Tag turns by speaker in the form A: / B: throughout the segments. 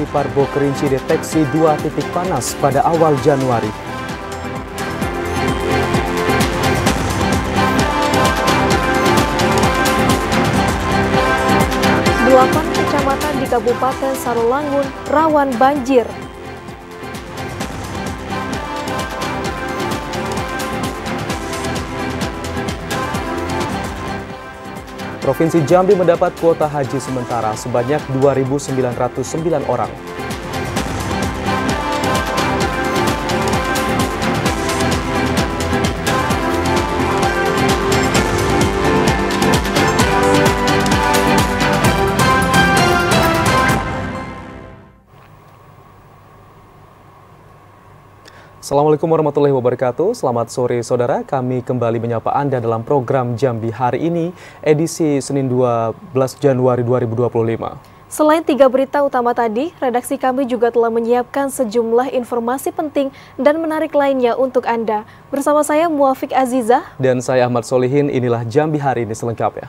A: Bupati Parbo Kerinci deteksi 2 titik panas pada awal Januari.
B: Delapan kecamatan di Kabupaten Sarolangun rawan banjir.
A: Provinsi Jambi mendapat kuota haji sementara sebanyak 2.909 orang. Assalamualaikum warahmatullahi wabarakatuh. Selamat sore saudara, kami kembali menyapa Anda dalam program Jambi hari ini, edisi Senin 12 Januari 2025.
B: Selain 3 berita utama tadi, redaksi kami juga telah menyiapkan sejumlah informasi penting dan menarik lainnya untuk Anda. Bersama saya Muafiq Azizah
A: dan saya Ahmad Solihin, inilah Jambi hari ini selengkapnya.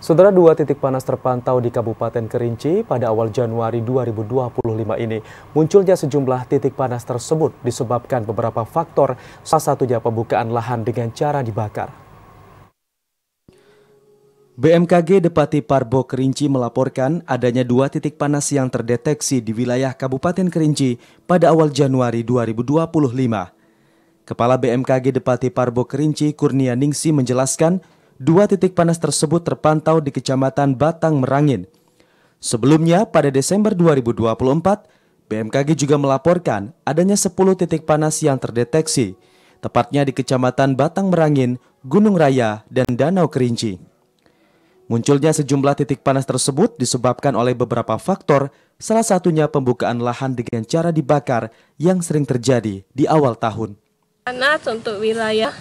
A: Saudara, 2 titik panas terpantau di Kabupaten Kerinci pada awal Januari 2025 ini. Munculnya sejumlah titik panas tersebut disebabkan beberapa faktor, salah satunya pembukaan lahan dengan cara dibakar. BMKG Depati Parbo Kerinci melaporkan adanya 2 titik panas yang terdeteksi di wilayah Kabupaten Kerinci pada awal Januari 2025. Kepala BMKG Depati Parbo Kerinci Kurnia Ningsi menjelaskan 2 titik panas tersebut terpantau di Kecamatan Batang Merangin. Sebelumnya, pada Desember 2024, BMKG juga melaporkan adanya 10 titik panas yang terdeteksi, tepatnya di Kecamatan Batang Merangin, Gunung Raya, dan Danau Kerinci. Munculnya sejumlah titik panas tersebut disebabkan oleh beberapa faktor, salah satunya pembukaan lahan dengan cara dibakar yang sering terjadi di awal tahun.
C: Panas untuk wilayah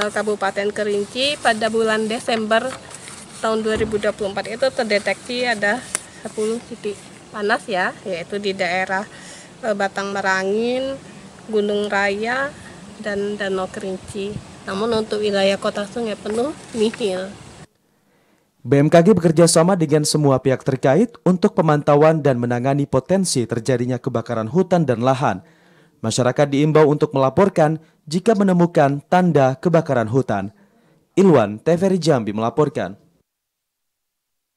C: Kabupaten Kerinci pada bulan Desember tahun 2024 itu terdeteksi ada 10 titik panas ya, yaitu di daerah Batang Merangin, Gunung Raya, dan Danau Kerinci. Namun untuk wilayah Kota Sungai Penuh nihil.
A: BMKG bekerja sama dengan semua pihak terkait untuk pemantauan dan menangani potensi terjadinya kebakaran hutan dan lahan. Masyarakat diimbau untuk melaporkan jika menemukan tanda kebakaran hutan. Ilwan, TVRI Jambi melaporkan.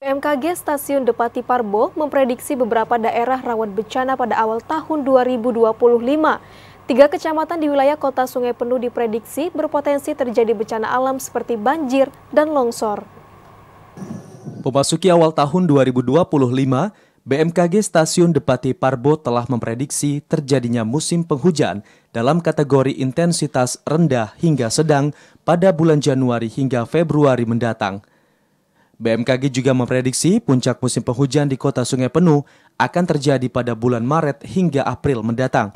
B: BMKG Stasiun Depati Parbo memprediksi beberapa daerah rawan bencana pada awal tahun 2025. 3 kecamatan di wilayah Kota Sungai Penuh diprediksi berpotensi terjadi bencana alam seperti banjir dan longsor.
A: Memasuki awal tahun 2025, BMKG Stasiun Depati Parbo telah memprediksi terjadinya musim penghujan dalam kategori intensitas rendah hingga sedang pada bulan Januari hingga Februari mendatang. BMKG juga memprediksi puncak musim penghujan di Kota Sungai Penuh akan terjadi pada bulan Maret hingga April mendatang.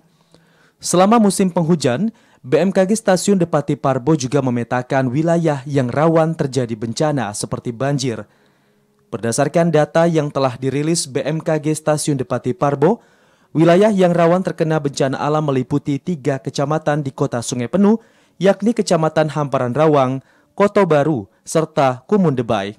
A: Selama musim penghujan, BMKG Stasiun Depati Parbo juga memetakan wilayah yang rawan terjadi bencana seperti banjir. Berdasarkan data yang telah dirilis BMKG Stasiun Depati Parbo, wilayah yang rawan terkena bencana alam meliputi 3 kecamatan di Kota Sungai Penuh, yakni Kecamatan Hamparan Rawang, Koto Baru, serta Kumundebai.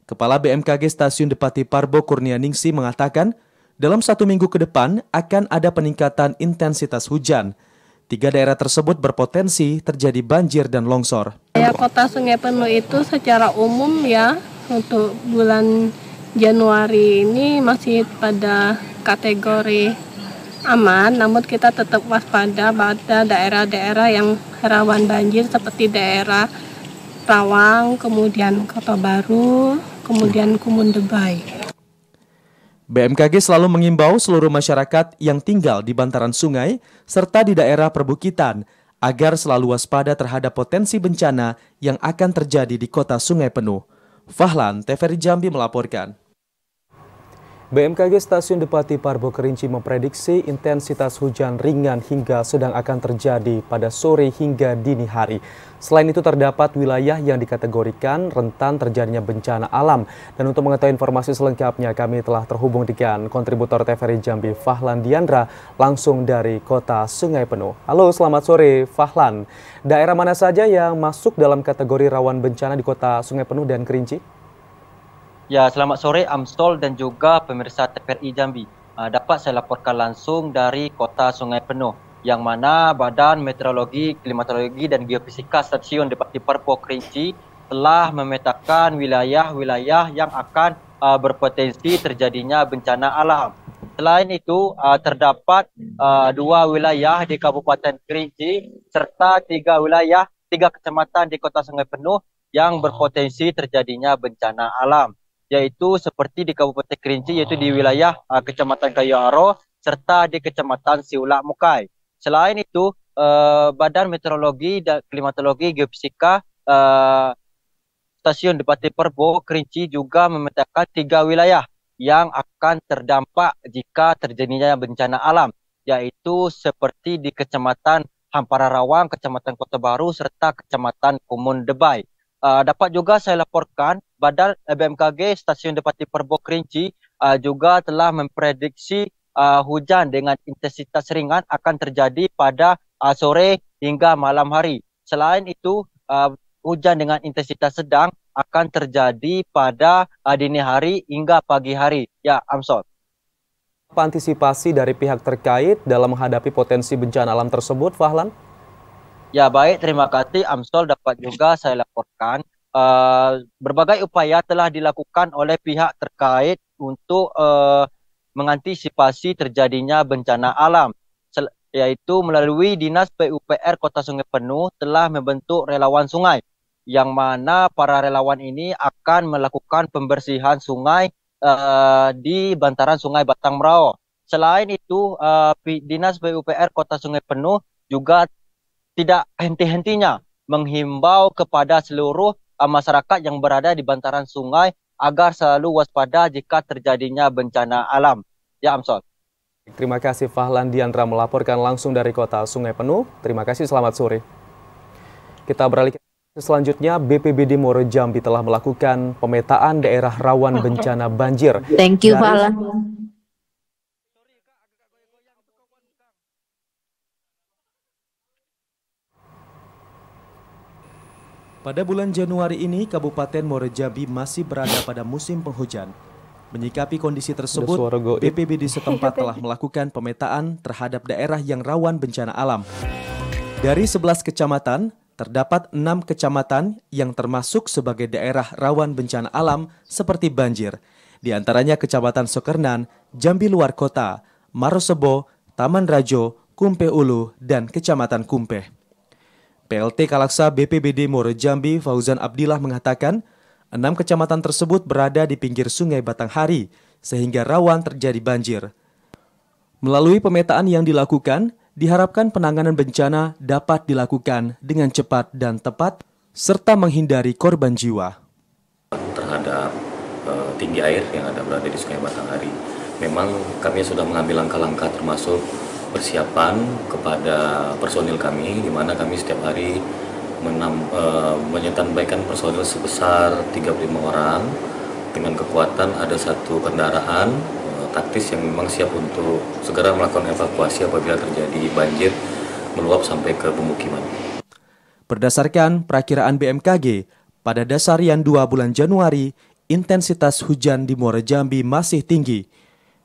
A: Kepala BMKG Stasiun Depati Parbo Kurnia Ningsi mengatakan, dalam 1 minggu ke depan akan ada peningkatan intensitas hujan. 3 daerah tersebut berpotensi terjadi banjir dan longsor.
C: Kota Sungai Penuh itu secara umum ya, untuk bulan Januari ini masih pada kategori aman, namun kita tetap waspada pada daerah-daerah yang rawan banjir seperti daerah Rawang, kemudian Kota Baru, kemudian Kumundebai.
A: BMKG selalu mengimbau seluruh masyarakat yang tinggal di bantaran sungai serta di daerah perbukitan agar selalu waspada terhadap potensi bencana yang akan terjadi di Kota Sungai Penuh. Fahlan, TVRI Jambi melaporkan. BMKG Stasiun Depati Parbo Kerinci memprediksi intensitas hujan ringan hingga sedang akan terjadi pada sore hingga dini hari. Selain itu terdapat wilayah yang dikategorikan rentan terjadinya bencana alam. Dan untuk mengetahui informasi selengkapnya kami telah terhubung dengan kontributor TVRI Jambi Fahlan Diandra langsung dari kota Sungai Penuh. Halo, selamat sore Fahlan. Daerah mana saja yang masuk dalam kategori rawan bencana di kota Sungai Penuh dan Kerinci?
D: Ya, selamat sore Amstol dan juga pemirsa TVRI Jambi. Dapat saya laporkan langsung dari kota Sungai Penuh, yang mana Badan Meteorologi, Klimatologi dan Geofisika Stasiun Depati Parbo Kerinci telah memetakan wilayah-wilayah yang akan berpotensi terjadinya bencana alam. Selain itu, terdapat 2 wilayah di Kabupaten Kerinci serta 3 kecamatan di kota Sungai Penuh yang berpotensi terjadinya bencana alam, yaitu seperti di Kabupaten Kerinci, yaitu di wilayah Kecamatan Kayu Aro, serta di Kecamatan Siulak Mukai. Selain itu, Badan Meteorologi dan Klimatologi Geofisika Stasiun Depati Parbo Kerinci juga memetakan 3 wilayah yang akan terdampak jika terjadinya bencana alam, yaitu seperti di Kecamatan Hampara Rawang, Kecamatan Kota Baru, serta Kecamatan Kumun Debai. Dapat juga saya laporkan Badan BMKG Stasiun Depati Parbo Kerinci juga telah memprediksi hujan dengan intensitas ringan akan terjadi pada sore hingga malam hari. Selain itu, hujan dengan intensitas sedang akan terjadi pada dini hari hingga pagi hari. Ya, Amsol.
A: Apa antisipasi dari pihak terkait dalam menghadapi potensi bencana alam tersebut, Fahlan?
D: Ya, baik, terima kasih Amsol. Dapat juga saya laporkan berbagai upaya telah dilakukan oleh pihak terkait untuk mengantisipasi terjadinya bencana alam, yaitu melalui Dinas PUPR Kota Sungai Penuh telah membentuk relawan sungai, yang mana para relawan ini akan melakukan pembersihan sungai di bantaran Sungai Batang Merau. Selain itu, Dinas PUPR Kota Sungai Penuh juga tidak henti-hentinya menghimbau kepada seluruh masyarakat yang berada di bantaran sungai agar selalu waspada jika terjadinya bencana alam. Ya, Amsol.
A: Terima kasih Fahlan Diandra melaporkan langsung dari kota Sungai Penuh. Terima kasih, selamat sore. Kita beralih ke selanjutnya, BPBD Muaro Jambi telah melakukan pemetaan daerah rawan bencana banjir.
E: Thank you, Fahlan.
A: Pada bulan Januari ini, Kabupaten Muaro Jambi masih berada pada musim penghujan. Menyikapi kondisi tersebut, BPBD setempat telah melakukan pemetaan terhadap daerah yang rawan bencana alam. Dari 11 kecamatan, terdapat 6 kecamatan yang termasuk sebagai daerah rawan bencana alam seperti banjir. Di antaranya Kecamatan Sokernan, Jambi Luar Kota, Marosebo, Taman Rajo, Kumpeh Ulu, dan Kecamatan Kumpeh. PLT Kalaksa BPBD Muaro Jambi Fauzan Abdillah mengatakan 6 kecamatan tersebut berada di pinggir Sungai Batanghari sehingga rawan terjadi banjir. Melalui pemetaan yang dilakukan, diharapkan penanganan bencana dapat dilakukan dengan cepat dan tepat serta menghindari korban jiwa.
F: Terhadap tinggi air yang ada berada di Sungai Batanghari, memang kami sudah mengambil langkah-langkah termasuk persiapan kepada personil kami, di mana kami setiap hari menyantambaikan personil sebesar 35 orang dengan kekuatan ada 1 kendaraan taktis yang memang siap untuk segera melakukan evakuasi apabila terjadi banjir meluap sampai ke pemukiman.
A: Berdasarkan perakiraan BMKG, pada dasarian 2 bulan Januari, intensitas hujan di Muaro Jambi masih tinggi.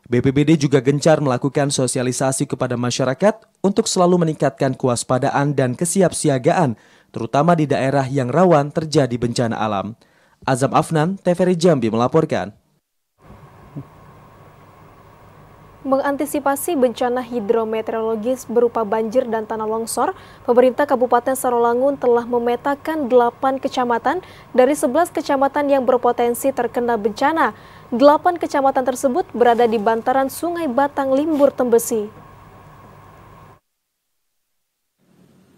A: BPBD juga gencar melakukan sosialisasi kepada masyarakat untuk selalu meningkatkan kewaspadaan dan kesiapsiagaan, terutama di daerah yang rawan terjadi bencana alam. Azam Afnan, TVRI Jambi melaporkan.
B: Mengantisipasi bencana hidrometeorologis berupa banjir dan tanah longsor, pemerintah Kabupaten Sarolangun telah memetakan 8 kecamatan dari 11 kecamatan yang berpotensi terkena bencana. 8 kecamatan tersebut berada di bantaran Sungai Batang Limbur Tembesi.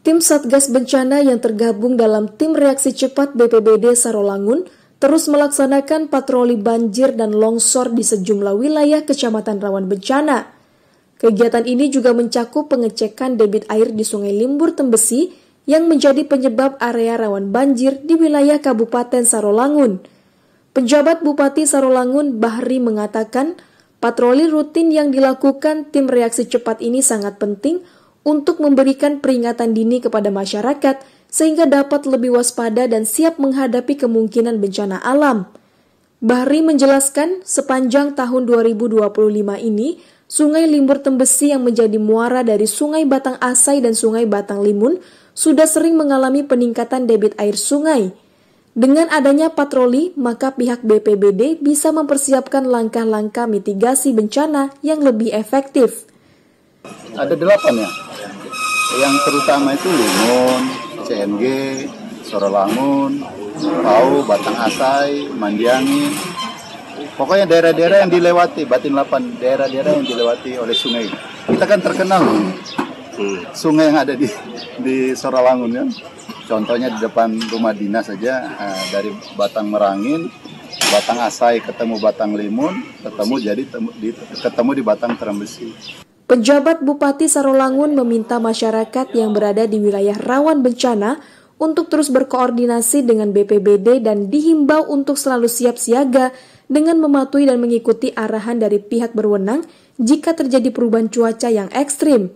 B: Tim Satgas Bencana yang tergabung dalam Tim Reaksi Cepat BPBD Sarolangun terus melaksanakan patroli banjir dan longsor di sejumlah wilayah kecamatan rawan bencana. Kegiatan ini juga mencakup pengecekan debit air di Sungai Limbur Tembesi yang menjadi penyebab area rawan banjir di wilayah Kabupaten Sarolangun. Penjabat Bupati Sarolangun, Bahri, mengatakan patroli rutin yang dilakukan tim reaksi cepat ini sangat penting untuk memberikan peringatan dini kepada masyarakat sehingga dapat lebih waspada dan siap menghadapi kemungkinan bencana alam. Bahri menjelaskan sepanjang tahun 2025 ini, Sungai Limbur Tembesi yang menjadi muara dari Sungai Batang Asai dan Sungai Batang Limun sudah sering mengalami peningkatan debit air sungai. Dengan adanya patroli, maka pihak BPBD bisa mempersiapkan langkah-langkah mitigasi bencana yang lebih efektif.
E: Ada 8 ya, yang terutama itu Limun, CNG, Sarolangun, Pau, Batang Asai, Mandiangin. Pokoknya daerah-daerah yang dilewati, Batin 8, daerah-daerah yang dilewati oleh sungai. Kita kan terkenal sungai yang ada di Sarolangun kan. Contohnya di depan rumah dinas saja, dari Batang Merangin, Batang Asai ketemu Batang Limun, ketemu di Batang Terembesi.
B: Penjabat Bupati Sarolangun meminta masyarakat yang berada di wilayah rawan bencana untuk terus berkoordinasi dengan BPBD dan dihimbau untuk selalu siap siaga dengan mematuhi dan mengikuti arahan dari pihak berwenang jika terjadi perubahan cuaca yang ekstrim.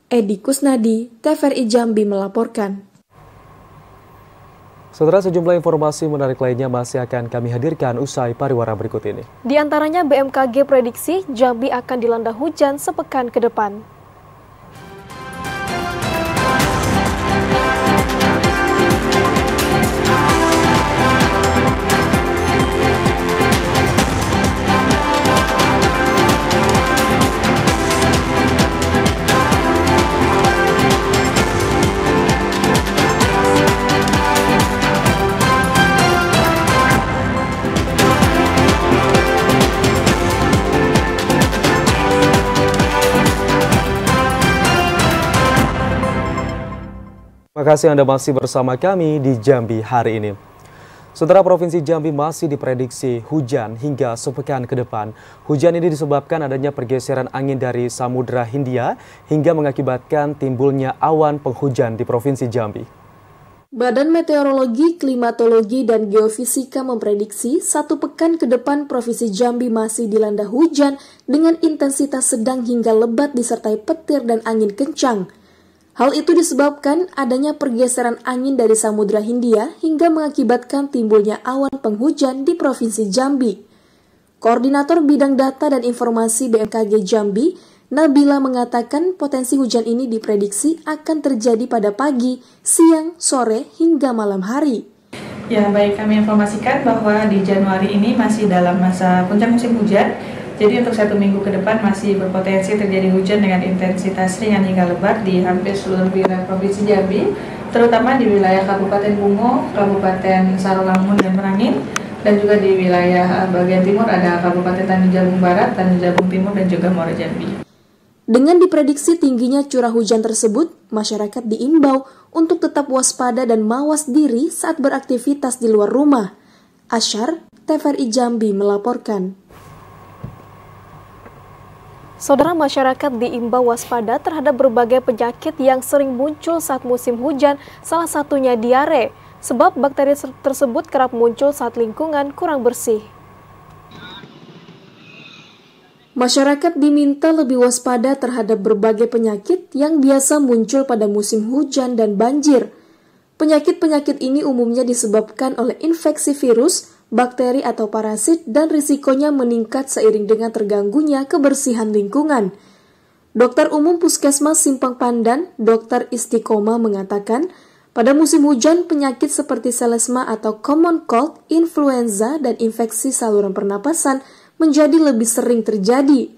B: Edi Kusnadi, TVRI Jambi melaporkan.
A: Saudara, sejumlah informasi menarik lainnya masih akan kami hadirkan usai pariwara berikut ini.
B: Di antaranya BMKG prediksi Jambi akan dilanda hujan sepekan ke depan.
A: Terima kasih Anda masih bersama kami di Jambi hari ini. Saudara, Provinsi Jambi masih diprediksi hujan hingga sepekan ke depan. Hujan ini disebabkan adanya pergeseran angin dari Samudra Hindia hingga mengakibatkan timbulnya awan penghujan di Provinsi Jambi.
B: Badan Meteorologi, Klimatologi, dan Geofisika memprediksi 1 pekan ke depan Provinsi Jambi masih dilanda hujan dengan intensitas sedang hingga lebat disertai petir dan angin kencang. Hal itu disebabkan adanya pergeseran angin dari Samudra Hindia hingga mengakibatkan timbulnya awan penghujan di Provinsi Jambi. Koordinator Bidang Data dan Informasi BMKG Jambi, Nabila, mengatakan potensi hujan ini diprediksi akan terjadi pada pagi, siang, sore, hingga malam hari.
G: Ya, baik, kami informasikan bahwa di Januari ini masih dalam masa puncak musim hujan. Jadi untuk 1 minggu ke depan masih berpotensi terjadi hujan dengan intensitas ringan hingga lebat di hampir seluruh wilayah Provinsi Jambi, terutama di wilayah Kabupaten Bungo, Kabupaten Sarolangun dan Merangin, dan juga di wilayah bagian timur ada Kabupaten Tanjung Jabung Barat, Tanjung Jabung Timur, dan juga Muara Jambi.
B: Dengan diprediksi tingginya curah hujan tersebut, masyarakat diimbau untuk tetap waspada dan mawas diri saat beraktivitas di luar rumah. Asyar, TVRI Jambi melaporkan. Saudara, masyarakat diimbau waspada terhadap berbagai penyakit yang sering muncul saat musim hujan, salah satunya diare, sebab bakteri tersebut kerap muncul saat lingkungan kurang bersih. Masyarakat diminta lebih waspada terhadap berbagai penyakit yang biasa muncul pada musim hujan dan banjir. Penyakit-penyakit ini umumnya disebabkan oleh infeksi virus, bakteri atau parasit, dan risikonya meningkat seiring dengan terganggunya kebersihan lingkungan. Dokter Umum Puskesmas Simpang Pandan, Dr. Istiqomah mengatakan, pada musim hujan penyakit seperti selesma atau common cold, influenza, dan infeksi saluran pernapasan menjadi lebih sering terjadi.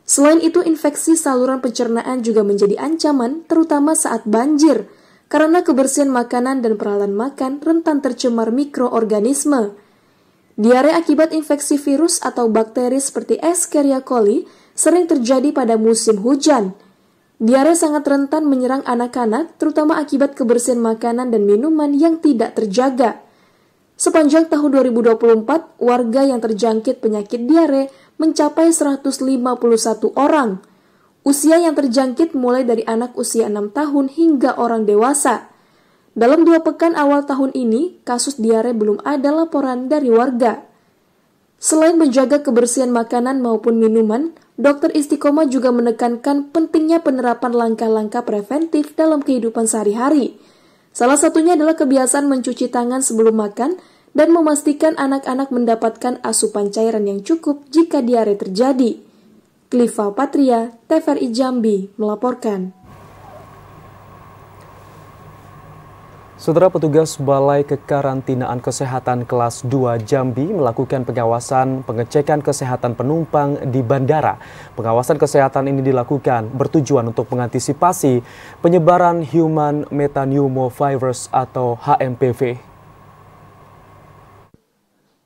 B: Selain itu, infeksi saluran pencernaan juga menjadi ancaman, terutama saat banjir, karena kebersihan makanan dan peralatan makan rentan tercemar mikroorganisme. Diare akibat infeksi virus atau bakteri seperti Escherichia coli sering terjadi pada musim hujan. Diare sangat rentan menyerang anak-anak, terutama akibat kebersihan makanan dan minuman yang tidak terjaga. Sepanjang tahun 2024, warga yang terjangkit penyakit diare mencapai 151 orang. Usia yang terjangkit mulai dari anak usia 6 tahun hingga orang dewasa. Dalam 2 pekan awal tahun ini, kasus diare belum ada laporan dari warga. Selain menjaga kebersihan makanan maupun minuman, Dokter Istiqomah juga menekankan pentingnya penerapan langkah-langkah preventif dalam kehidupan sehari-hari. Salah satunya adalah kebiasaan mencuci tangan sebelum makan dan memastikan anak-anak mendapatkan asupan cairan yang cukup jika diare terjadi. Kliva Patria, TVRI Jambi, melaporkan.
A: Saudara, petugas Balai Kekarantinaan Kesehatan Kelas 2 Jambi melakukan pengawasan pengecekan kesehatan penumpang di bandara. Pengawasan kesehatan ini dilakukan bertujuan untuk mengantisipasi penyebaran Human Metapneumovirus atau HMPV.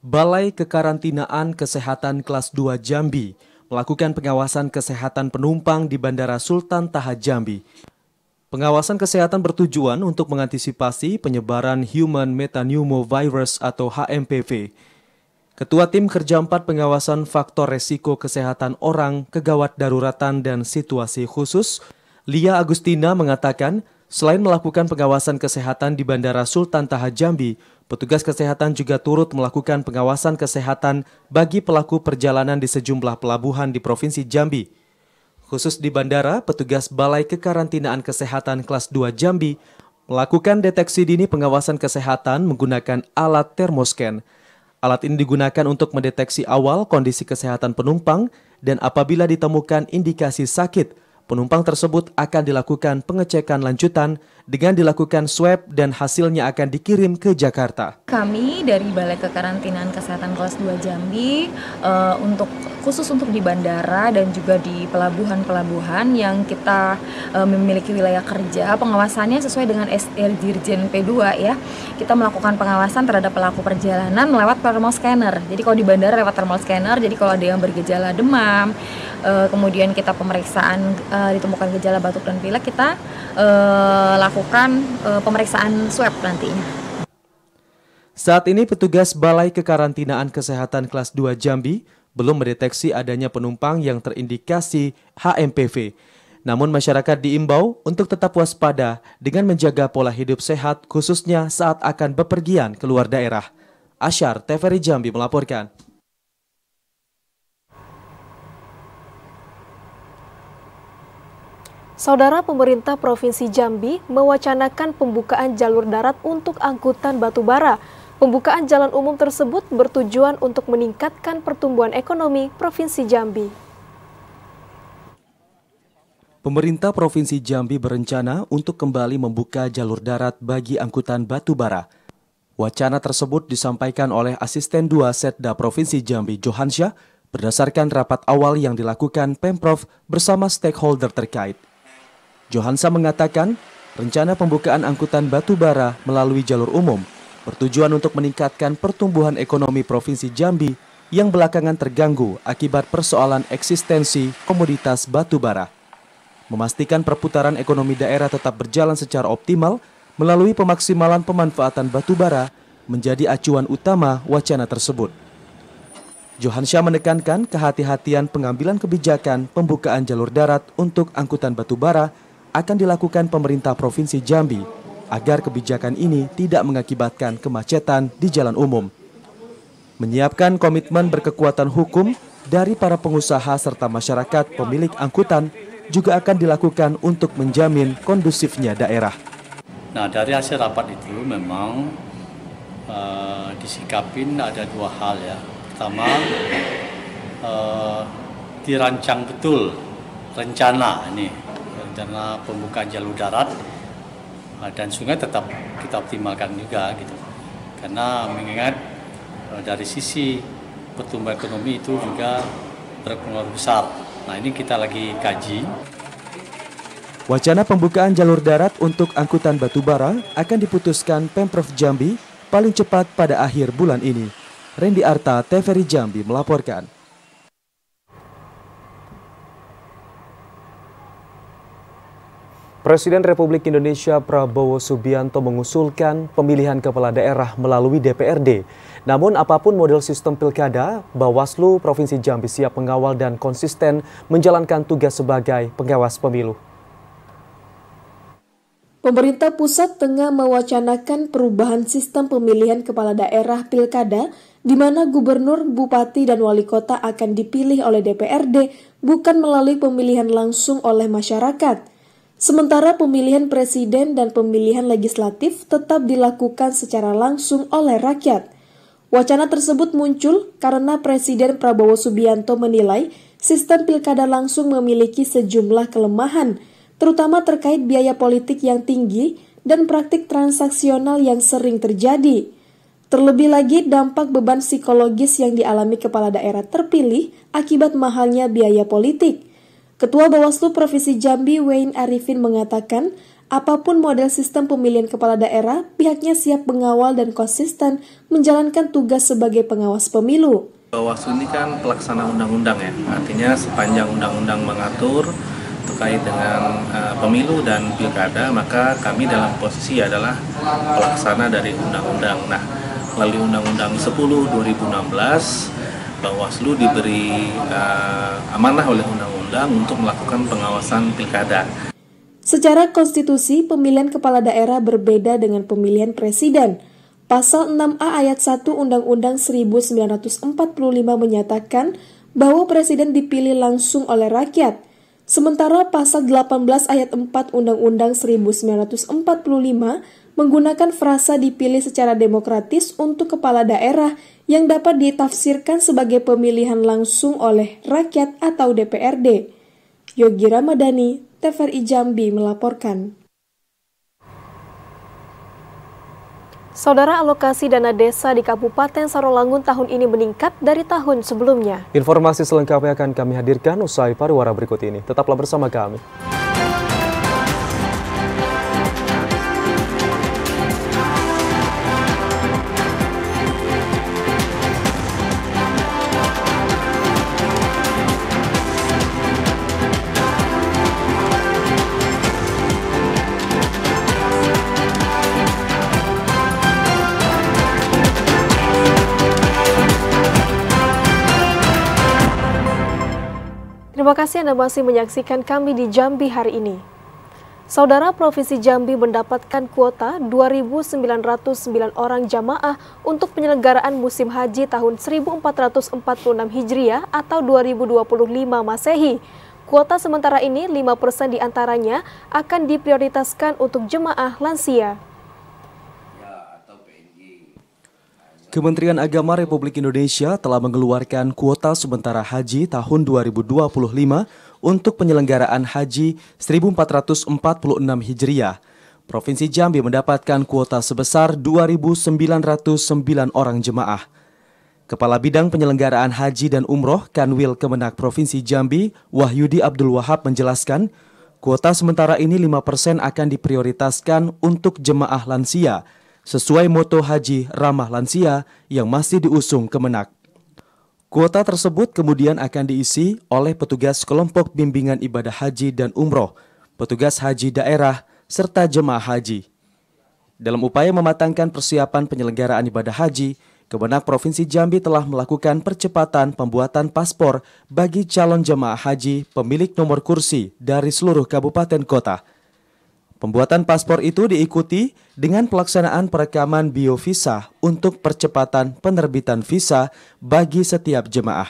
A: Balai Kekarantinaan Kesehatan Kelas 2 Jambi melakukan pengawasan kesehatan penumpang di Bandara Sultan Taha Jambi. Pengawasan kesehatan bertujuan untuk mengantisipasi penyebaran Human Metapneumovirus atau HMPV. Ketua Tim Kerja 4 Pengawasan Faktor Resiko Kesehatan Orang, Kegawat Daruratan dan Situasi Khusus, Lia Agustina mengatakan, selain melakukan pengawasan kesehatan di Bandara Sultan Taha Jambi, petugas kesehatan juga turut melakukan pengawasan kesehatan bagi pelaku perjalanan di sejumlah pelabuhan di Provinsi Jambi. Khusus di bandara, petugas Balai Kekarantinaan Kesehatan Kelas 2 Jambi melakukan deteksi dini pengawasan kesehatan menggunakan alat termoscan. Alat ini digunakan untuk mendeteksi awal kondisi kesehatan penumpang dan apabila ditemukan indikasi sakit, penumpang tersebut akan dilakukan pengecekan lanjutan dengan dilakukan swab dan hasilnya akan dikirim ke Jakarta.
H: Kami dari Balai Kekarantinaan Kesehatan Kelas 2 Jambi khusus untuk di bandara dan juga di pelabuhan-pelabuhan yang kita memiliki wilayah kerja, pengawasannya sesuai dengan SR Dirjen P2 ya. Kita melakukan pengawasan terhadap pelaku perjalanan lewat thermal scanner. Jadi kalau di bandara lewat thermal scanner, jadi kalau ada yang bergejala demam, kemudian kita pemeriksaan ditemukan gejala batuk dan pilek, kita lakukan pemeriksaan swab nantinya.
A: Saat ini petugas Balai Kekarantinaan Kesehatan Kelas 2 Jambi belum mendeteksi adanya penumpang yang terindikasi HMPV. Namun masyarakat diimbau untuk tetap waspada dengan menjaga pola hidup sehat khususnya saat akan bepergian keluar daerah. Asyar, TVRI Jambi melaporkan.
B: Saudara, pemerintah Provinsi Jambi mewacanakan pembukaan jalur darat untuk angkutan batubara. Pembukaan jalan umum tersebut bertujuan untuk meningkatkan pertumbuhan ekonomi Provinsi Jambi.
A: Pemerintah Provinsi Jambi berencana untuk kembali membuka jalur darat bagi angkutan batubara. Wacana tersebut disampaikan oleh Asisten 2 Setda Provinsi Jambi Johansyah berdasarkan rapat awal yang dilakukan Pemprov bersama stakeholder terkait. Johansyah mengatakan, rencana pembukaan angkutan batubara melalui jalur umum bertujuan untuk meningkatkan pertumbuhan ekonomi Provinsi Jambi yang belakangan terganggu akibat persoalan eksistensi komoditas batubara. Memastikan perputaran ekonomi daerah tetap berjalan secara optimal melalui pemaksimalan pemanfaatan batubara menjadi acuan utama wacana tersebut. Johansyah menekankan kehati-hatian pengambilan kebijakan pembukaan jalur darat untuk angkutan batubara akan dilakukan pemerintah Provinsi Jambi agar kebijakan ini tidak mengakibatkan kemacetan di jalan umum. Menyiapkan komitmen berkekuatan hukum dari para pengusaha serta masyarakat pemilik angkutan juga akan dilakukan untuk menjamin kondusifnya daerah.
I: Nah, dari hasil rapat itu memang disikapin ada 2 hal ya. Pertama, dirancang betul rencana pembukaan jalur darat dan sungai tetap kita optimalkan juga gitu. Karena mengingat dari sisi pertumbuhan ekonomi itu juga berpengaruh besar. Nah, ini kita lagi kaji.
A: Wacana pembukaan jalur darat untuk angkutan batubara akan diputuskan Pemprov Jambi paling cepat pada akhir bulan ini. Randy Arta, TVRI Jambi melaporkan. Presiden Republik Indonesia Prabowo Subianto mengusulkan pemilihan kepala daerah melalui DPRD. Namun apapun model sistem pilkada, Bawaslu Provinsi Jambi siap mengawal dan konsisten menjalankan tugas sebagai pengawas pemilu.
B: Pemerintah pusat tengah mewacanakan perubahan sistem pemilihan kepala daerah pilkada, di mana gubernur, bupati, dan wali kota akan dipilih oleh DPRD, bukan melalui pemilihan langsung oleh masyarakat. Sementara pemilihan presiden dan pemilihan legislatif tetap dilakukan secara langsung oleh rakyat. Wacana tersebut muncul karena Presiden Prabowo Subianto menilai sistem pilkada langsung memiliki sejumlah kelemahan, terutama terkait biaya politik yang tinggi dan praktik transaksional yang sering terjadi. Terlebih lagi dampak beban psikologis yang dialami kepala daerah terpilih akibat mahalnya biaya politik. Ketua Bawaslu Provinsi Jambi Wayne Arifin mengatakan, apapun model sistem pemilihan kepala daerah, pihaknya siap mengawal dan konsisten menjalankan tugas sebagai pengawas pemilu.
J: Bawaslu ini kan pelaksana undang-undang ya, artinya sepanjang undang-undang mengatur terkait dengan pemilu dan pilkada, maka kami dalam posisi adalah pelaksana dari undang-undang. Nah, melalui Undang-Undang 10 2016, Bawaslu diberi amanah oleh undang-undang untuk melakukan pengawasan pilkada.
B: Secara konstitusi, pemilihan kepala daerah berbeda dengan pemilihan presiden. Pasal 6A ayat 1 Undang-Undang 1945 menyatakan bahwa presiden dipilih langsung oleh rakyat. Sementara pasal 18 ayat 4 Undang-Undang 1945 menggunakan frasa dipilih secara demokratis untuk kepala daerah yang dapat ditafsirkan sebagai pemilihan langsung oleh rakyat atau DPRD. Yogi Ramadhani, TVRI Jambi melaporkan. Saudara, alokasi dana desa di Kabupaten Sarolangun tahun ini meningkat dari tahun sebelumnya.
A: Informasi selengkapnya akan kami hadirkan usai pariwara berikut ini. Tetaplah bersama kami.
B: Terima kasih Anda masih menyaksikan kami di Jambi hari ini. Saudara, Provinsi Jambi mendapatkan kuota 2.909 orang jamaah untuk penyelenggaraan musim haji tahun 1446 Hijriah atau 2025 Masehi. Kuota sementara ini 5% diantaranya akan diprioritaskan untuk jemaah lansia.
A: Kementerian Agama Republik Indonesia telah mengeluarkan kuota sementara haji tahun 2025 untuk penyelenggaraan haji 1446 Hijriah. Provinsi Jambi mendapatkan kuota sebesar 2.909 orang jemaah. Kepala Bidang Penyelenggaraan Haji dan Umroh Kanwil Kemenak Provinsi Jambi, Wahyudi Abdul Wahab menjelaskan, kuota sementara ini 5% akan diprioritaskan untuk jemaah lansia, sesuai moto Haji Ramah Lansia yang masih diusung Kemenak. Kuota tersebut kemudian akan diisi oleh petugas kelompok bimbingan ibadah haji dan umroh, petugas haji daerah, serta jemaah haji. Dalam upaya mematangkan persiapan penyelenggaraan ibadah haji, Kemenak Provinsi Jambi telah melakukan percepatan pembuatan paspor bagi calon jemaah haji pemilik nomor kursi dari seluruh kabupaten kota. Pembuatan paspor itu diikuti dengan pelaksanaan perekaman biovisa untuk percepatan penerbitan visa bagi setiap jemaah.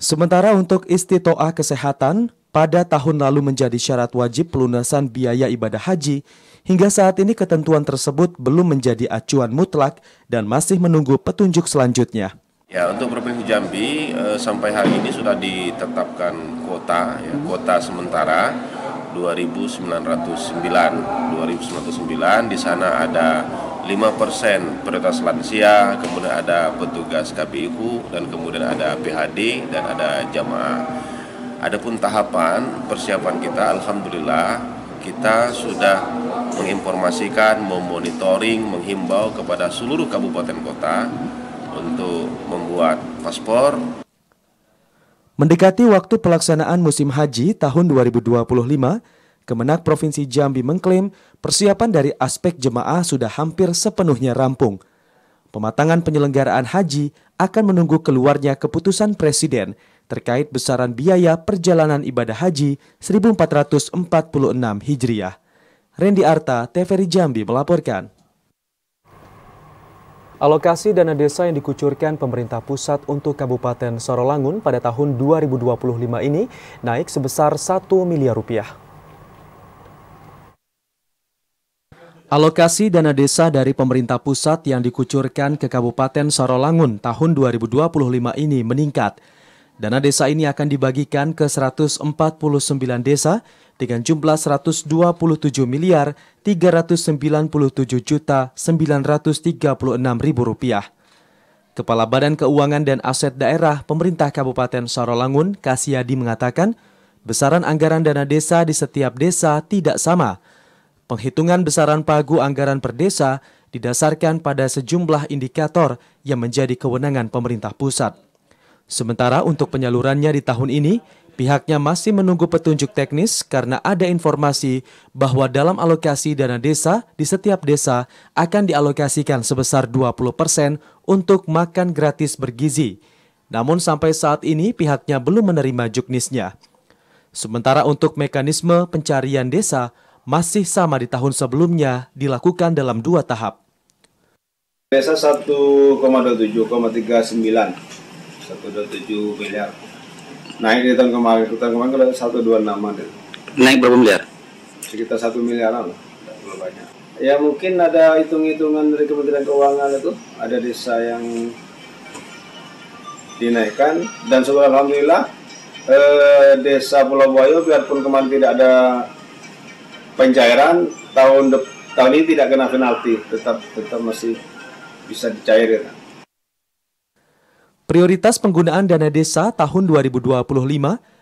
A: Sementara untuk istitoah kesehatan, pada tahun lalu menjadi syarat wajib pelunasan biaya ibadah haji, hingga saat ini ketentuan tersebut belum menjadi acuan mutlak dan masih menunggu petunjuk selanjutnya.
K: Ya, untuk Provinsi Jambi sampai hari ini sudah ditetapkan kuota, kuota sementara 2.909. Di sana ada 5% prioritas lansia, kemudian ada petugas KPIU, dan kemudian ada PHD, dan ada jamaah. Adapun tahapan persiapan kita, alhamdulillah kita sudah menginformasikan, memonitoring, menghimbau kepada seluruh kabupaten kota untuk membuat paspor.
A: Mendekati waktu pelaksanaan musim haji tahun 2025, Kemenak Provinsi Jambi mengklaim persiapan dari aspek jemaah sudah hampir sepenuhnya rampung. Pematangan penyelenggaraan haji akan menunggu keluarnya keputusan Presiden terkait besaran biaya perjalanan ibadah haji 1446 Hijriah. Randy Arta, TVRI Jambi melaporkan. Alokasi dana desa yang dikucurkan pemerintah pusat untuk Kabupaten Sorolangun pada tahun 2025 ini naik sebesar 1 miliar rupiah. Alokasi dana desa dari pemerintah pusat yang dikucurkan ke Kabupaten Sorolangun tahun 2025 ini meningkat. Dana desa ini akan dibagikan ke 149 desa dengan jumlah 127 miliar 397 juta 936 ribu rupiah. Kepala Badan Keuangan dan Aset Daerah Pemerintah Kabupaten Sorolangun, Kasyadi mengatakan, besaran anggaran dana desa di setiap desa tidak sama. Penghitungan besaran pagu anggaran per desa didasarkan pada sejumlah indikator yang menjadi kewenangan pemerintah pusat. Sementara untuk penyalurannya di tahun ini, pihaknya masih menunggu petunjuk teknis karena ada informasi bahwa dalam alokasi dana desa di setiap desa akan dialokasikan sebesar 20% untuk makan gratis bergizi. Namun sampai saat ini pihaknya belum menerima juknisnya. Sementara untuk mekanisme pencarian desa masih sama di tahun sebelumnya dilakukan dalam 2 tahap.
L: Desa 1,27,39 miliar. Naik di tahun kemarin kan 126 ada.
M: Naik berapa miliar?
L: Sekitar 1 miliaran lah, tidak banyak. Ya mungkin ada hitung-hitungan dari Kementerian Keuangan itu, ada desa yang dinaikkan dan syukur alhamdulillah desa Pulau Buayo biarpun kemarin tidak ada pencairan, tahun ini tidak kena penalti, tetap masih bisa dicairkan.
A: Prioritas penggunaan dana desa tahun 2025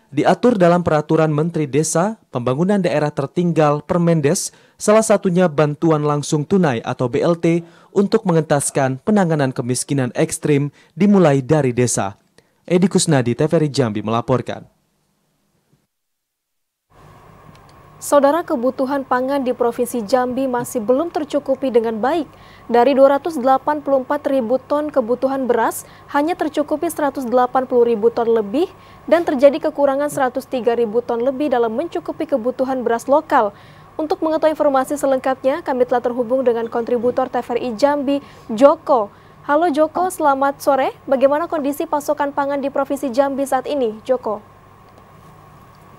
A: diatur dalam Peraturan Menteri Desa Pembangunan Daerah Tertinggal Permendes, salah satunya bantuan langsung tunai atau BLT untuk mengentaskan penanganan kemiskinan ekstrim dimulai dari desa. Edi Kusnadi, TVRI Jambi melaporkan.
B: Saudara, kebutuhan pangan di Provinsi Jambi masih belum tercukupi dengan baik. Dari 284 ribu ton kebutuhan beras, hanya tercukupi 180 ribu ton lebih dan terjadi kekurangan 103 ribu ton lebih dalam mencukupi kebutuhan beras lokal. Untuk mengetahui informasi selengkapnya, kami telah terhubung dengan kontributor TVRI Jambi, Joko. Halo Joko, selamat sore. Bagaimana kondisi pasokan pangan di Provinsi Jambi saat ini, Joko?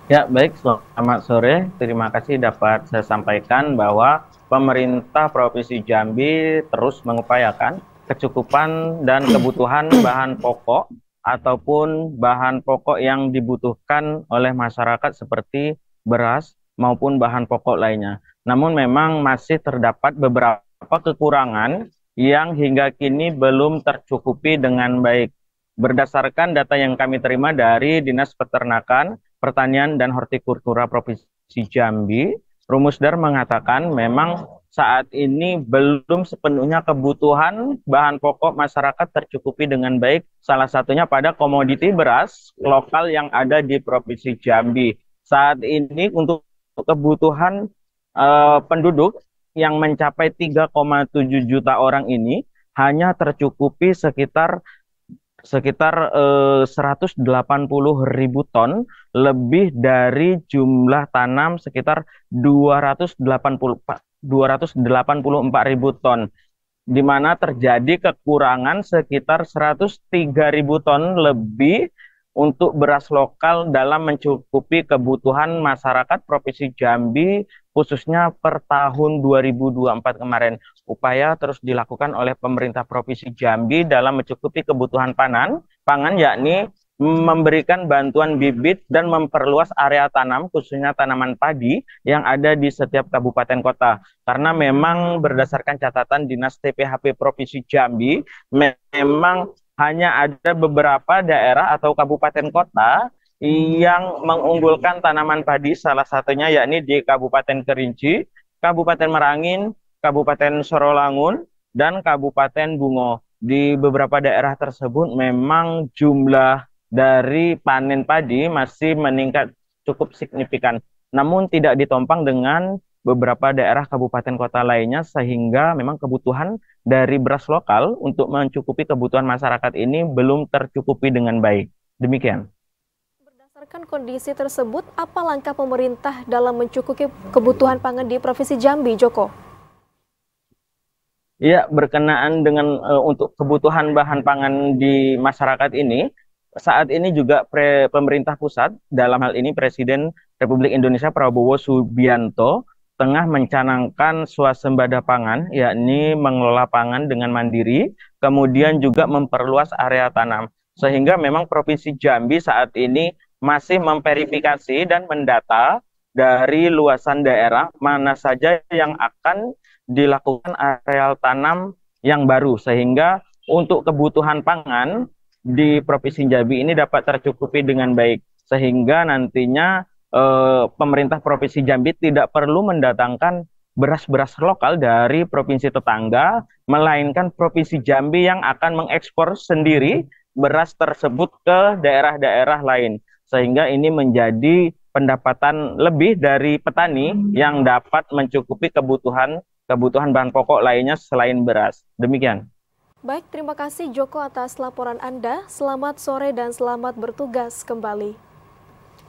N: Ya, baik. Selamat sore. Terima kasih dapat saya sampaikan bahwa pemerintah Provinsi Jambi terus mengupayakan kecukupan dan kebutuhan bahan pokok ataupun bahan pokok yang dibutuhkan oleh masyarakat seperti beras maupun bahan pokok lainnya. Namun memang masih terdapat beberapa kekurangan yang hingga kini belum tercukupi dengan baik. Berdasarkan data yang kami terima dari Dinas Peternakan, Pertanian dan Hortikultura Provinsi Jambi, Rumusdar mengatakan memang saat ini belum sepenuhnya kebutuhan bahan pokok masyarakat tercukupi dengan baik, salah satunya pada komoditi beras lokal yang ada di Provinsi Jambi. Saat ini untuk kebutuhan penduduk yang mencapai 3,7 juta orang ini hanya tercukupi sekitar 180 ribu ton, lebih dari jumlah tanam sekitar 284 ribu ton, di mana terjadi kekurangan sekitar 103 ribu ton lebih untuk beras lokal dalam mencukupi kebutuhan masyarakat Provinsi Jambi, khususnya per tahun 2024 kemarin. Upaya terus dilakukan oleh pemerintah Provinsi Jambi dalam mencukupi kebutuhan pangan, yakni memberikan bantuan bibit dan memperluas area tanam, khususnya tanaman padi yang ada di setiap kabupaten kota. Karena memang berdasarkan catatan Dinas TPHP Provinsi Jambi, memang hanya ada beberapa daerah atau kabupaten kota yang mengunggulkan tanaman padi, salah satunya yakni di Kabupaten Kerinci, Kabupaten Merangin, Kabupaten Sorolangun, dan Kabupaten Bungo. Di beberapa daerah tersebut memang jumlah dari panen padi masih meningkat cukup signifikan. namun tidak ditompang dengan beberapa daerah kabupaten kota lainnya, sehingga memang kebutuhan dari beras lokal untuk mencukupi kebutuhan masyarakat ini belum tercukupi dengan baik. Demikian.
B: Berdasarkan kondisi tersebut, apa langkah pemerintah dalam mencukupi kebutuhan pangan di Provinsi Jambi, Joko?
N: Ya, berkenaan dengan untuk kebutuhan bahan pangan di masyarakat ini, saat ini juga pemerintah pusat, dalam hal ini Presiden Republik Indonesia Prabowo Subianto, tengah mencanangkan swasembada pangan, yakni mengelola pangan dengan mandiri, kemudian juga memperluas area tanam. Sehingga memang Provinsi Jambi saat ini masih memverifikasi dan mendata dari luasan daerah mana saja yang akan dilakukan areal tanam yang baru, sehingga untuk kebutuhan pangan di Provinsi Jambi ini dapat tercukupi dengan baik, sehingga nantinya pemerintah Provinsi Jambi tidak perlu mendatangkan beras-beras lokal dari provinsi tetangga, melainkan Provinsi Jambi yang akan mengekspor sendiri beras tersebut ke daerah-daerah lain, sehingga ini menjadi pendapatan lebih dari petani yang dapat mencukupi kebutuhan bahan pokok lainnya selain beras. Demikian.
B: Baik, terima kasih Joko atas laporan Anda. Selamat sore dan selamat bertugas kembali.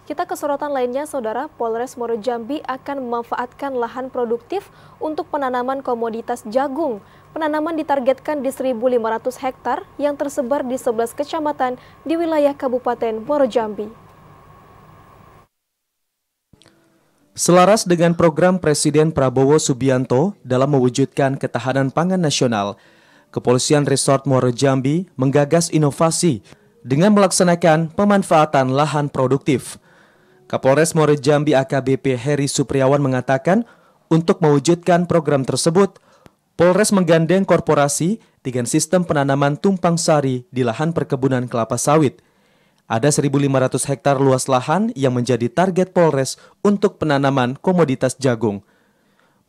B: Kita ke sorotan lainnya, Saudara. Polres Muaro Jambi akan memanfaatkan lahan produktif untuk penanaman komoditas jagung. Penanaman ditargetkan di 1.500 hektar yang tersebar di 11 kecamatan di wilayah Kabupaten Muaro Jambi.
A: Selaras dengan program Presiden Prabowo Subianto dalam mewujudkan ketahanan pangan nasional, Kepolisian Resort Muaro Jambi menggagas inovasi dengan melaksanakan pemanfaatan lahan produktif. Kapolres Muaro Jambi AKBP Heri Supriawan mengatakan, untuk mewujudkan program tersebut, Polres menggandeng korporasi dengan sistem penanaman tumpang sari di lahan perkebunan kelapa sawit. Ada 1.500 hektar luas lahan yang menjadi target Polres untuk penanaman komoditas jagung.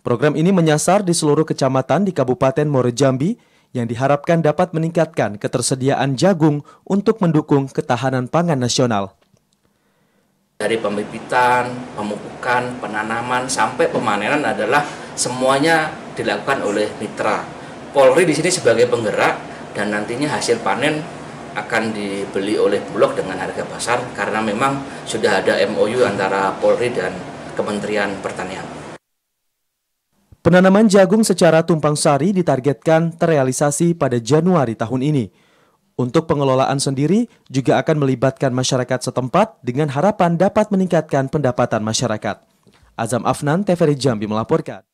A: Program ini menyasar di seluruh kecamatan di Kabupaten Muaro Jambi yang diharapkan dapat meningkatkan ketersediaan jagung untuk mendukung ketahanan pangan nasional.
M: Dari pembibitan, pemupukan, penanaman, sampai pemanenan adalah semuanya dilakukan oleh mitra. Polri di sini sebagai penggerak dan nantinya hasil panen akan dibeli oleh Bulog dengan harga pasar karena memang sudah ada MOU antara Polri dan Kementerian Pertanian.
A: Penanaman jagung secara tumpang sari ditargetkan terrealisasi pada Januari tahun ini. Untuk pengelolaan sendiri juga akan melibatkan masyarakat setempat dengan harapan dapat meningkatkan pendapatan masyarakat. Azam Afnan, TVRI Jambi melaporkan.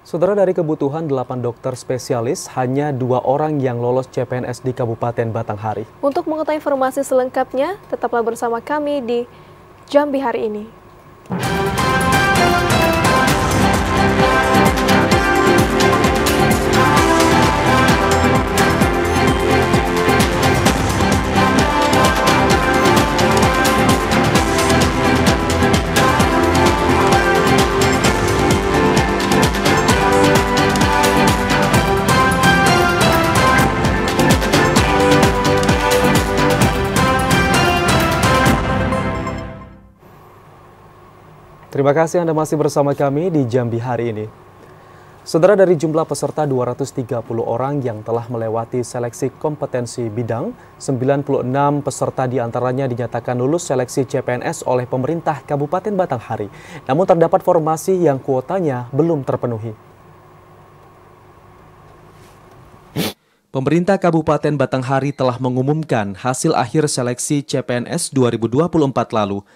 A: Saudara, dari kebutuhan 8 dokter spesialis, hanya 2 orang yang lolos CPNS di Kabupaten Batanghari.
B: Untuk mengetahui informasi selengkapnya, tetaplah bersama kami di Jambi hari ini.
A: Terima kasih Anda masih bersama kami di Jambi hari ini. Saudara, dari jumlah peserta 230 orang yang telah melewati seleksi kompetensi bidang, 96 peserta diantaranya dinyatakan lulus seleksi CPNS oleh pemerintah Kabupaten Batanghari. Namun terdapat formasi yang kuotanya belum terpenuhi. Pemerintah Kabupaten Batanghari telah mengumumkan hasil akhir seleksi CPNS 2024 lalu.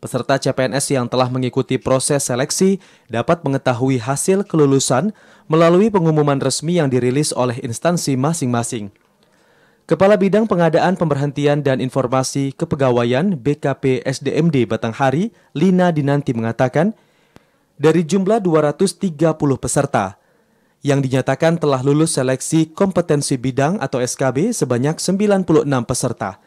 A: Peserta CPNS yang telah mengikuti proses seleksi dapat mengetahui hasil kelulusan melalui pengumuman resmi yang dirilis oleh instansi masing-masing. Kepala Bidang Pengadaan Pemberhentian dan Informasi Kepegawaian BKP SDMD Batanghari, Lina Dinanti mengatakan, dari jumlah 230 peserta, yang dinyatakan telah lulus seleksi kompetensi bidang atau SKB sebanyak 96 peserta.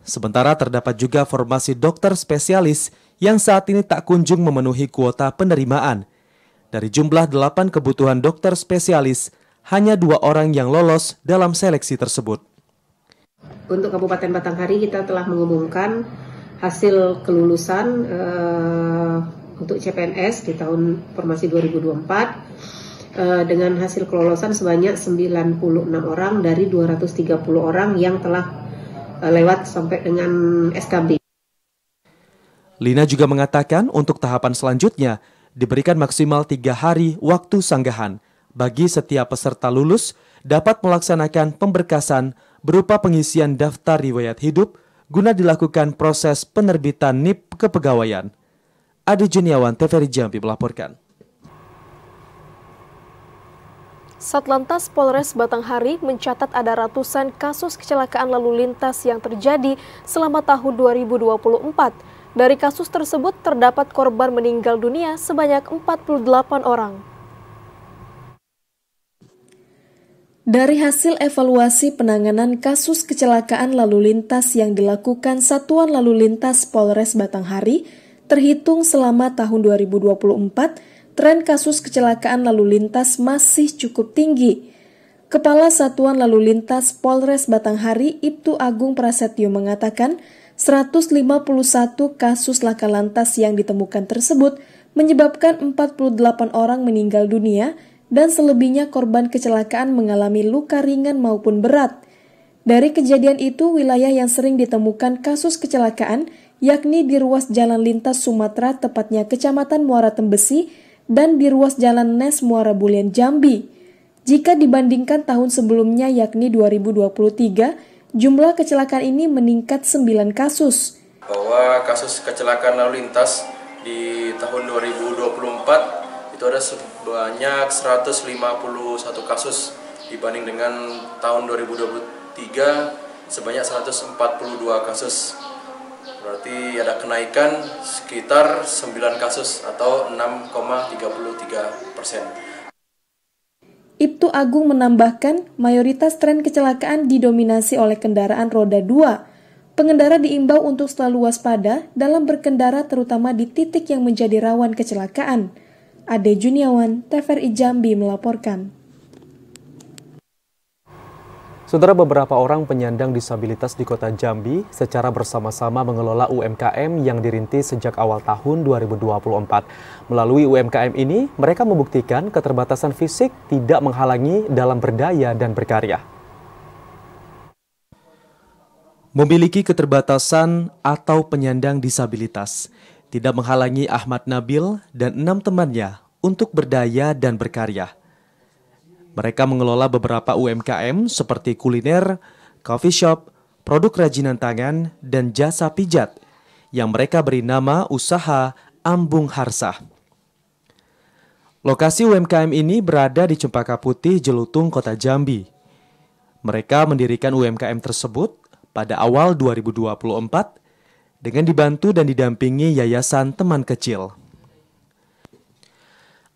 A: Sementara terdapat juga formasi dokter spesialis yang saat ini tak kunjung memenuhi kuota penerimaan. Dari jumlah 8 kebutuhan dokter spesialis, hanya 2 orang yang lolos dalam seleksi tersebut.
O: Untuk Kabupaten Batanghari kita telah mengumumkan hasil kelulusan untuk CPNS di tahun formasi 2024 dengan hasil kelolosan sebanyak 96 orang dari 230 orang yang telah lewat sampai dengan SKB.
A: Lina juga mengatakan untuk tahapan selanjutnya diberikan maksimal 3 hari waktu sanggahan bagi setiap peserta lulus dapat melaksanakan pemberkasan berupa pengisian daftar riwayat hidup guna dilakukan proses penerbitan NIP kepegawaian. Ade Juniawan, TVRI Jambi melaporkan.
B: Satlantas Polres Batanghari mencatat ada ratusan kasus kecelakaan lalu lintas yang terjadi selama tahun 2024. Dari kasus tersebut terdapat korban meninggal dunia sebanyak 48 orang. Dari hasil evaluasi penanganan kasus kecelakaan lalu lintas yang dilakukan Satuan Lalu Lintas Polres Batanghari, terhitung selama tahun 2024, tren kasus kecelakaan lalu lintas masih cukup tinggi. Kepala Satuan Lalu Lintas Polres Batanghari, Ibtu Agung Prasetyo mengatakan, 151 kasus laka lantas yang ditemukan tersebut menyebabkan 48 orang meninggal dunia dan selebihnya korban kecelakaan mengalami luka ringan maupun berat. Dari kejadian itu, wilayah yang sering ditemukan kasus kecelakaan yakni di ruas jalan lintas Sumatera, tepatnya Kecamatan Muara Tembesi, dan di ruas jalan Nes Muara Bulian Jambi. Jika dibandingkan tahun sebelumnya yakni 2023, jumlah kecelakaan ini meningkat 9 kasus.
P: Bahwa kasus kecelakaan lalu lintas di tahun 2024 itu ada sebanyak 151 kasus dibanding dengan tahun 2023 sebanyak 142 kasus. Berarti ada kenaikan sekitar 9 kasus atau 6,33%.
B: Ibtu Agung menambahkan, mayoritas tren kecelakaan didominasi oleh kendaraan roda 2. Pengendara diimbau untuk selalu waspada dalam berkendara terutama di titik yang menjadi rawan kecelakaan. Ade Juniawan, TVRI Jambi melaporkan.
A: Saudara, beberapa orang penyandang disabilitas di Kota Jambi secara bersama-sama mengelola UMKM yang dirintis sejak awal tahun 2024. Melalui UMKM ini, mereka membuktikan keterbatasan fisik tidak menghalangi dalam berdaya dan berkarya. Memiliki keterbatasan atau penyandang disabilitas tidak menghalangi Ahmad Nabil dan 6 temannya untuk berdaya dan berkarya. Mereka mengelola beberapa UMKM seperti kuliner, coffee shop, produk kerajinan tangan, dan jasa pijat yang mereka beri nama usaha Ambung Harsa. Lokasi UMKM ini berada di Cempaka Putih, Jelutung, Kota Jambi. Mereka mendirikan UMKM tersebut pada awal 2024 dengan dibantu dan didampingi Yayasan Teman Kecil.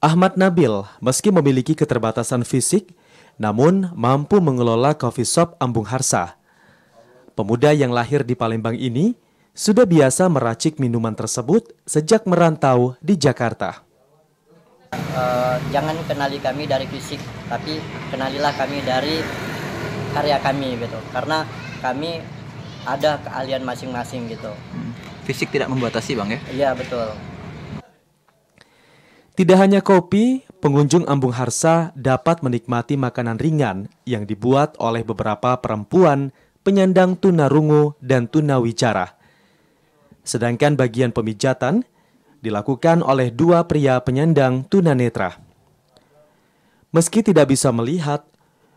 A: Ahmad Nabil meski memiliki keterbatasan fisik, namun mampu mengelola coffee shop Ambung Harsa. Pemuda yang lahir di Palembang ini sudah biasa meracik minuman tersebut sejak merantau di Jakarta.
Q: Jangan kenali kami dari fisik, tapi kenalilah kami dari karya kami gitu. Karena kami ada keahlian masing-masing gitu.
R: Fisik tidak membatasi, Bang, ya?
Q: Iya, betul.
A: Tidak hanya kopi, pengunjung Ambung Harsa dapat menikmati makanan ringan yang dibuat oleh beberapa perempuan penyandang tunarungu dan tunawicara. Sedangkan bagian pemijatan dilakukan oleh 2 pria penyandang tunanetra. Meski tidak bisa melihat,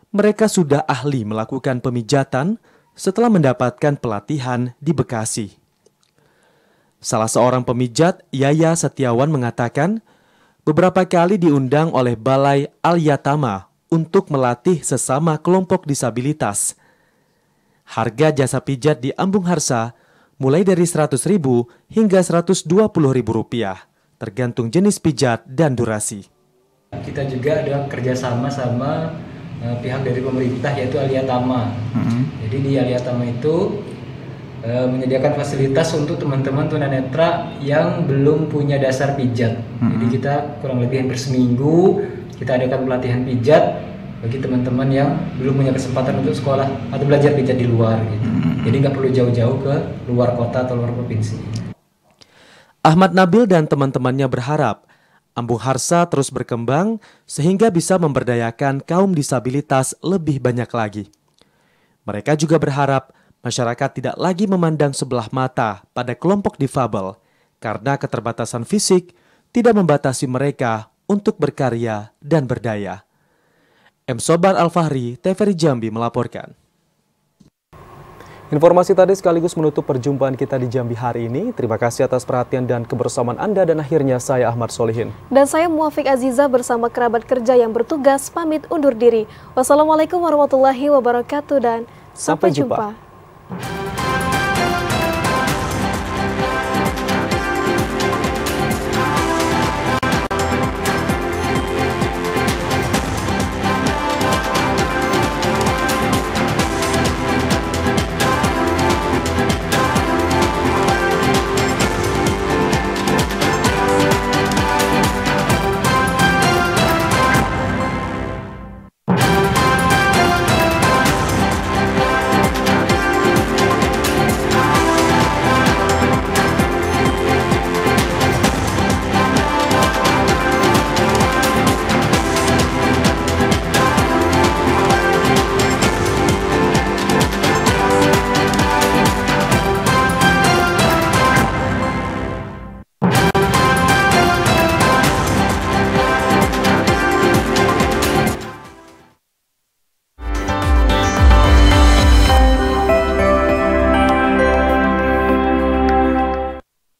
A: mereka sudah ahli melakukan pemijatan setelah mendapatkan pelatihan di Bekasi. Salah seorang pemijat, Yaya Setiawan, mengatakan beberapa kali diundang oleh Balai Al-Yatama untuk melatih sesama kelompok disabilitas. Harga jasa pijat di Ambung Harsa mulai dari Rp100.000 hingga Rp120.000, tergantung jenis pijat dan durasi.
S: Kita juga ada kerjasama sama pihak dari pemerintah yaitu Al-Yatama. Jadi di Al-Yatama itu menyediakan fasilitas untuk teman-teman tunanetra yang belum punya dasar pijat. Jadi kita kurang lebih hampir seminggu kita adakan pelatihan pijat bagi teman-teman yang belum punya kesempatan untuk sekolah atau belajar pijat di luar gitu. Jadi nggak perlu jauh-jauh ke luar kota atau luar provinsi.
A: Ahmad Nabil dan teman-temannya berharap Ambung Harsa terus berkembang sehingga bisa memberdayakan kaum disabilitas lebih banyak lagi. Mereka juga berharap masyarakat tidak lagi memandang sebelah mata pada kelompok difabel karena keterbatasan fisik tidak membatasi mereka untuk berkarya dan berdaya. M. Sobar Al-Fahri, TVRI Jambi melaporkan. Informasi tadi sekaligus menutup perjumpaan kita di Jambi hari ini. Terima kasih atas perhatian dan kebersamaan Anda, dan akhirnya saya Ahmad Solihin.
B: Dan saya Muafiq Aziza bersama kerabat kerja yang bertugas pamit undur diri. Wassalamualaikum warahmatullahi wabarakatuh dan sampai jumpa.